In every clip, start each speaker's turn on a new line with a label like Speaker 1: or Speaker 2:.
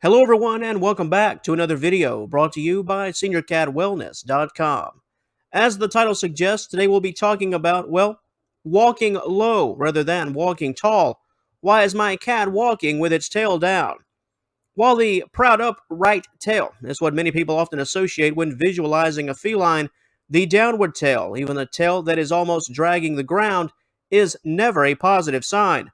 Speaker 1: Hello, everyone, and welcome back to another video brought to you by SeniorCatWellness.com. As the title suggests, today we'll be talking about, walking low rather than walking tall. Why is my cat walking with its tail down? While the proud upright tail is what many people often associate when visualizing a feline, the downward tail, even a tail that is almost dragging the ground, is never a positive sign.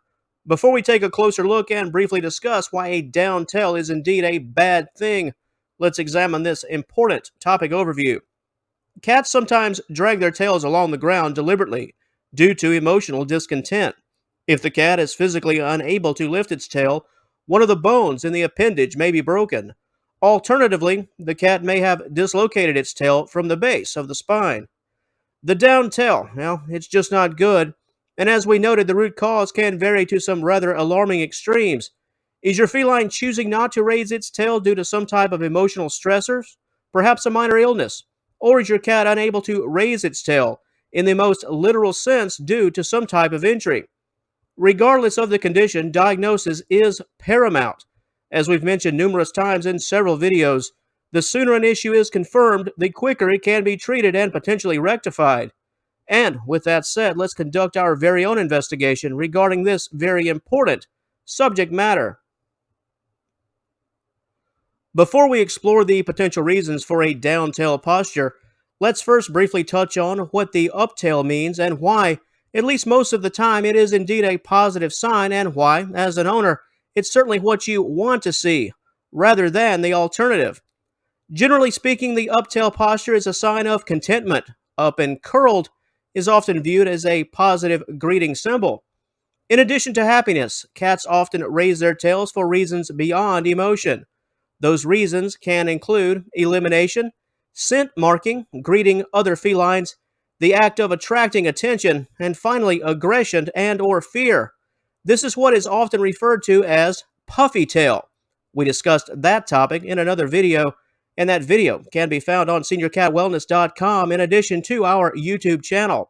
Speaker 1: Before we take a closer look and briefly discuss why a down tail is indeed a bad thing, let's examine this important topic overview. Cats sometimes drag their tails along the ground deliberately due to emotional discontent. If the cat is physically unable to lift its tail, one of the bones in the appendage may be broken. Alternatively, the cat may have dislocated its tail from the base of the spine. The down tail, it's just not good. And as we noted, the root cause can vary to some rather alarming extremes. Is your feline choosing not to raise its tail due to some type of emotional stressors? Perhaps a minor illness? Or is your cat unable to raise its tail in the most literal sense due to some type of injury? Regardless of the condition, diagnosis is paramount. As we've mentioned numerous times in several videos, the sooner an issue is confirmed, the quicker it can be treated and potentially rectified. And with that said, let's conduct our very own investigation regarding this very important subject matter. Before we explore the potential reasons for a down tail posture, let's first briefly touch on what the uptail means and why, at least most of the time, it is indeed a positive sign, and why, as an owner, it's certainly what you want to see, rather than the alternative. Generally speaking, the uptail posture is a sign of contentment. Up and curled is often viewed as a positive greeting symbol. In addition to happiness, cats often raise their tails for reasons beyond emotion. Those reasons can include elimination, scent marking, greeting other felines, the act of attracting attention, and finally aggression and or fear. This is what is often referred to as puffy tail. We discussed that topic in another video, and that video can be found on SeniorCatWellness.com in addition to our YouTube channel.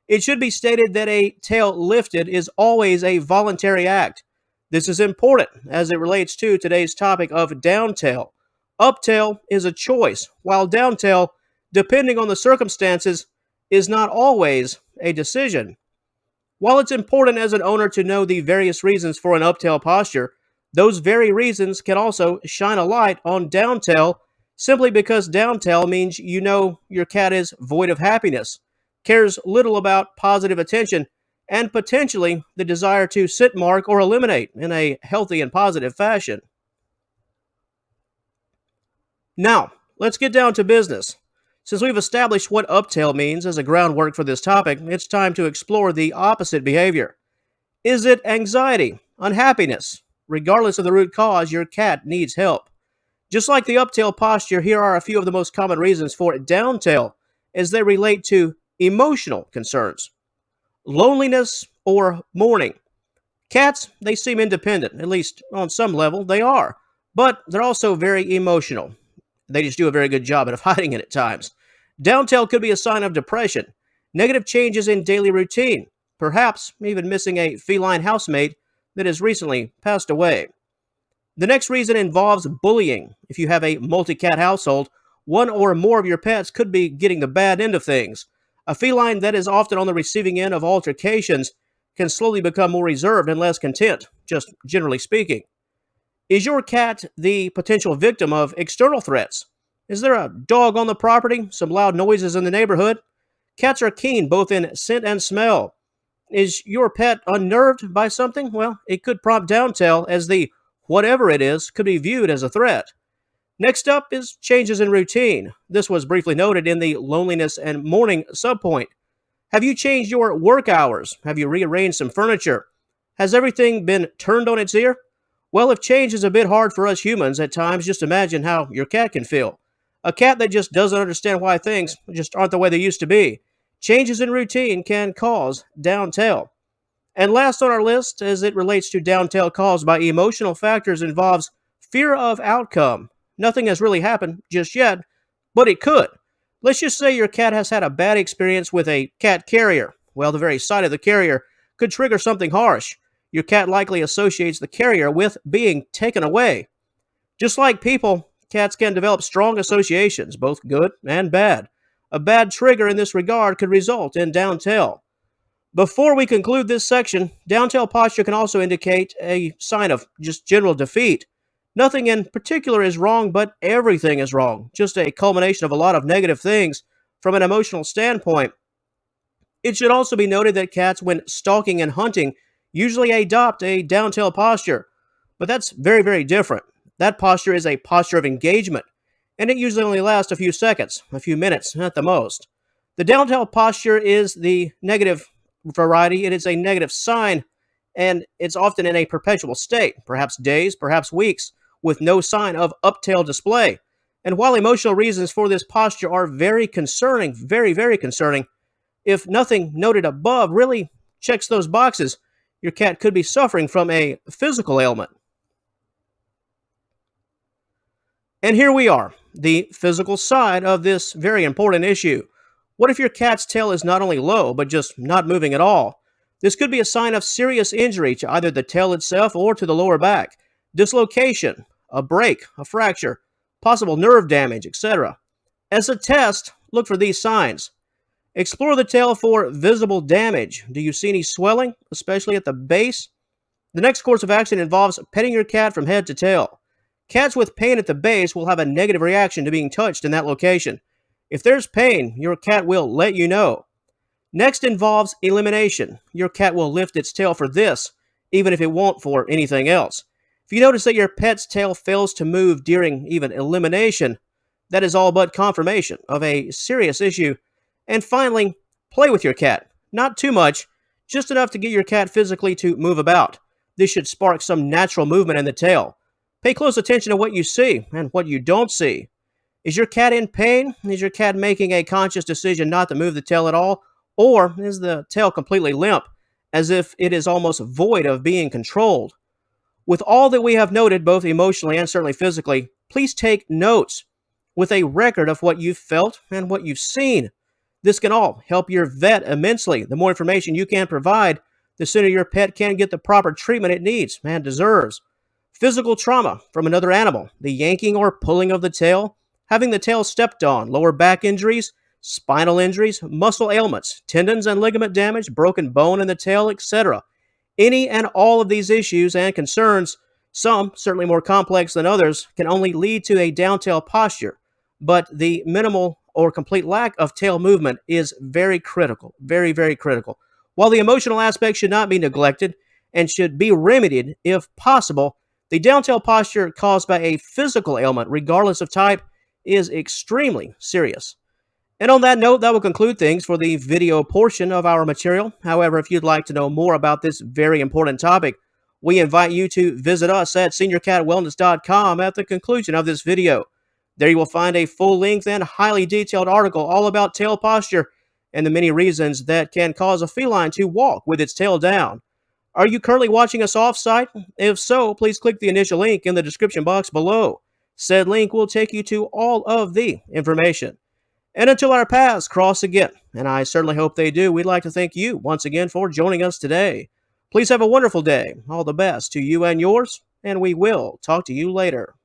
Speaker 1: It should be stated that a tail lifted is always a voluntary act. This is important as it relates to today's topic of downtail. Uptail is a choice, while downtail, depending on the circumstances, is not always a decision. While it's important as an owner to know the various reasons for an uptail posture, those very reasons can also shine a light on downtail simply because downtail means you know your cat is void of happiness, cares little about positive attention, and potentially the desire to scent mark or eliminate in a healthy and positive fashion. Now, let's get down to business. Since we've established what uptail means as a groundwork for this topic, it's time to explore the opposite behavior. Is it anxiety, unhappiness? Regardless of the root cause, your cat needs help. Just like the uptail posture, here are a few of the most common reasons for downtail as they relate to emotional concerns. Loneliness or mourning. Cats, they seem independent, at least on some level they are, but they're also very emotional. They just do a very good job of hiding it at times. Downtail could be a sign of depression, negative changes in daily routine, perhaps even missing a feline housemate that has recently passed away. The next reason involves bullying. If you have a multi-cat household, one or more of your pets could be getting the bad end of things. A feline that is often on the receiving end of altercations can slowly become more reserved and less content, just generally speaking. Is your cat the potential victim of external threats? Is there a dog on the property? Some loud noises in the neighborhood? Cats are keen both in scent and smell. Is your pet unnerved by something? Well, it could prompt downtail as the whatever it is could be viewed as a threat. Next up is changes in routine. This was briefly noted in the loneliness and mourning subpoint. Have you changed your work hours? Have you rearranged some furniture? Has everything been turned on its ear? Well, if change is a bit hard for us humans at times, just imagine how your cat can feel. A cat that just doesn't understand why things just aren't the way they used to be. Changes in routine can cause downtail. And last on our list, as it relates to downtail caused by emotional factors, involves fear of outcome. Nothing has really happened just yet, but it could. Let's just say your cat has had a bad experience with a cat carrier. Well, the very sight of the carrier could trigger something harsh. Your cat likely associates the carrier with being taken away. Just like people, cats can develop strong associations, both good and bad. A bad trigger in this regard could result in downtail. Before we conclude this section, downtail posture can also indicate a sign of just general defeat. Nothing in particular is wrong, but everything is wrong. Just a culmination of a lot of negative things from an emotional standpoint. It should also be noted that cats, when stalking and hunting, usually adopt a downtail posture, but that's very, very different. That posture is a posture of engagement, and it usually only lasts a few seconds, a few minutes at the most. The downtail posture is the negative variety. It is a negative sign, and it's often in a perpetual state, perhaps days, perhaps weeks, with no sign of uptail display. And while emotional reasons for this posture are very concerning, very, very concerning, if nothing noted above really checks those boxes, your cat could be suffering from a physical ailment. And here we are, the physical side of this very important issue. What if your cat's tail is not only low, but just not moving at all? This could be a sign of serious injury to either the tail itself or to the lower back, dislocation, a break, a fracture, possible nerve damage, etc. As a test, look for these signs. Explore the tail for visible damage. Do you see any swelling, especially at the base? The next course of action involves petting your cat from head to tail. Cats with pain at the base will have a negative reaction to being touched in that location. If there's pain, your cat will let you know. Next involves elimination. Your cat will lift its tail for this, even if it won't for anything else. If you notice that your pet's tail fails to move during even elimination, that is all but confirmation of a serious issue. And finally, play with your cat. Not too much, just enough to get your cat physically to move about. This should spark some natural movement in the tail. Pay close attention to what you see and what you don't see. Is your cat in pain? Is your cat making a conscious decision not to move the tail at all? Or is the tail completely limp, as if it is almost void of being controlled? With all that we have noted, both emotionally and certainly physically, please take notes with a record of what you've felt and what you've seen. This can all help your vet immensely. The more information you can provide, the sooner your pet can get the proper treatment it needs and deserves. Physical trauma from another animal, the yanking or pulling of the tail, having the tail stepped on, lower back injuries, spinal injuries, muscle ailments, tendons and ligament damage, broken bone in the tail, etc. Any and all of these issues and concerns, some certainly more complex than others, can only lead to a downtail posture, but the minimal or complete lack of tail movement is very critical, very, very critical. While the emotional aspect should not be neglected and should be remedied if possible, the downtail posture caused by a physical ailment, regardless of type, is extremely serious. And on that note, that will conclude things for the video portion of our material. However, if you'd like to know more about this very important topic, we invite you to visit us at seniorcatwellness.com at the conclusion of this video. There you will find a full-length and highly detailed article all about tail posture and the many reasons that can cause a feline to walk with its tail down. Are you currently watching us off-site? If so, please click the initial link in the description box below. Said link will take you to all of the information. And until our paths cross again, and I certainly hope they do, we'd like to thank you once again for joining us today. Please have a wonderful day. All the best to you and yours, and we will talk to you later.